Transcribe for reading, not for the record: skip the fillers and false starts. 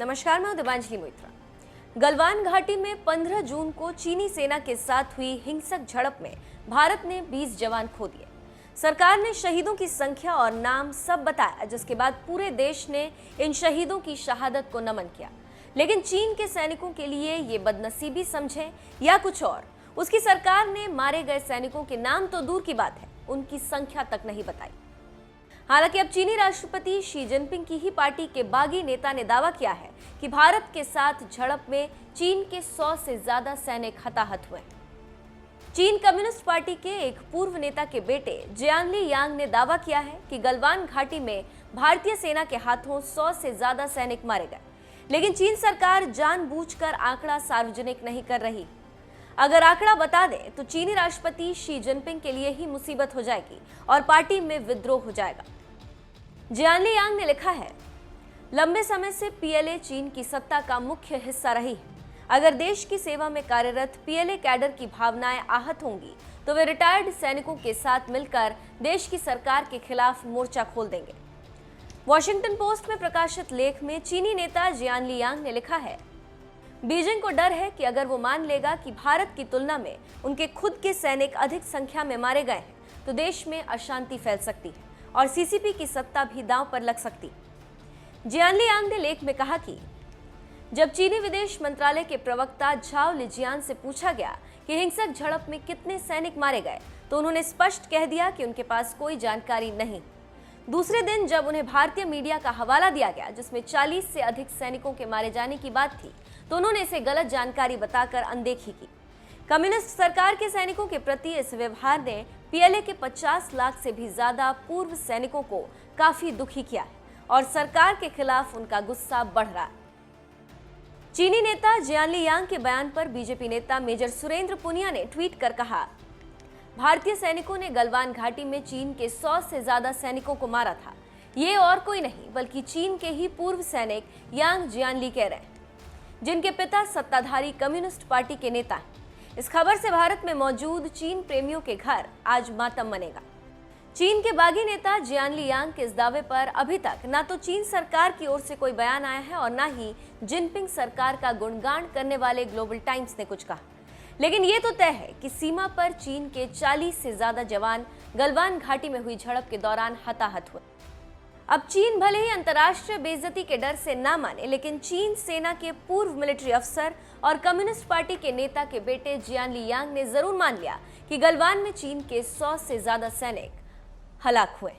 नमस्कार, मैं दिवांजलि मोइत्रा। गलवान घाटी में 15 जून को चीनी सेना के साथ हुई हिंसक झड़प में भारत ने 20 जवान खो दिए। सरकार ने शहीदों की संख्या और नाम सब बताया, जिसके बाद पूरे देश ने इन शहीदों की शहादत को नमन किया। लेकिन चीन के सैनिकों के लिए ये बदनसीबी समझे या कुछ और, उसकी सरकार ने मारे गए सैनिकों के नाम तो दूर की बात है, उनकी संख्या तक नहीं बताई। हालांकि अब चीनी राष्ट्रपति शी जिनपिंग की ही पार्टी के बागी नेता ने दावा किया है कि भारत के साथ झड़प में चीन के 100 से ज्यादा सैनिक हताहत हुए। चीन कम्युनिस्ट पार्टी के एक पूर्व नेता के बेटे जियांगली यांग ने दावा किया है कि गलवान घाटी में भारतीय सेना के हाथों 100 से ज्यादा सैनिक मारे गए, लेकिन चीन सरकार जानबूझकर आंकड़ा सार्वजनिक नहीं कर रही। अगर आंकड़ा बता दे तो चीनी राष्ट्रपति शी जिनपिंग के लिए ही मुसीबत हो जाएगी और पार्टी में विद्रोह हो जाएगा। जियांगली यांग ने लिखा है, लंबे समय से पीएलए चीन की सत्ता का मुख्य हिस्सा रही है। अगर देश की सेवा में कार्यरत पीएलए कैडर की भावनाएं आहत होंगी तो वे रिटायर्ड सैनिकों के साथ मिलकर देश की सरकार के खिलाफ मोर्चा खोल देंगे। वॉशिंगटन पोस्ट में प्रकाशित लेख में चीनी नेता जियांगली यांग ने लिखा है, बीजिंग को डर है कि अगर वो मान लेगा कि भारत की तुलना में उनके खुद के सैनिक अधिक संख्या में मारे गए हैं तो देश में अशांति फैल सकती है और सीसीपी की सत्ता भी दांव पर लग सकती। जियांगली यांग ने लेख में कहा कि जब चीनी विदेश मंत्रालय के प्रवक्ता झाओ लिजियान से पूछा गया कि हिंसक झड़प में कितने सैनिक मारे गए तो उन्होंने स्पष्ट कह दिया कि उनके पास कोई जानकारी नहीं। दूसरे दिन जब उन्हें भारतीय मीडिया का हवाला दिया गया जिसमें 40 से अधिक सैनिकों के मारे जाने की बात थी तो उन्होंने इसे गलत जानकारी बताकर अनदेखी की। कम्युनिस्ट सरकार के सैनिकों के प्रति इस व्यवहार ने पीएलए के 50 लाख से भी ज्यादा पूर्व सैनिकों को काफी दुखी किया है और सरकार के खिलाफ उनका गुस्सा बढ़ रहा है। चीनी नेता जियांगली यांग के बयान पर बीजेपी नेता मेजर सुरेंद्र पुनिया ने ट्वीट कर कहा, भारतीय सैनिकों ने गलवान घाटी में चीन के 100 से ज्यादा सैनिकों को मारा था। ये और कोई नहीं बल्कि चीन के ही पूर्व सैनिक यांग जियांगली कह रहे हैं, जिनके पिता सत्ताधारी कम्युनिस्ट पार्टी के नेता हैं। इस खबर से भारत में मौजूद चीन प्रेमियों के घर आज मातम मनेगा। चीन के बागी नेता जियांगली यांग के इस दावे पर अभी तक ना तो चीन सरकार की ओर से कोई बयान आया है और ना ही जिनपिंग सरकार का गुणगान करने वाले ग्लोबल टाइम्स ने कुछ कहा। लेकिन ये तो तय है कि सीमा पर चीन के 40 से ज्यादा जवान गलवान घाटी में हुई झड़प के दौरान हताहत हुए। अब चीन भले ही अंतर्राष्ट्रीय बेइज्जती के डर से ना माने, लेकिन चीन सेना के पूर्व मिलिट्री अफसर और कम्युनिस्ट पार्टी के नेता के बेटे जियांगली यांग ने जरूर मान लिया कि गलवान में चीन के 100 से ज्यादा सैनिक हलाक हुए।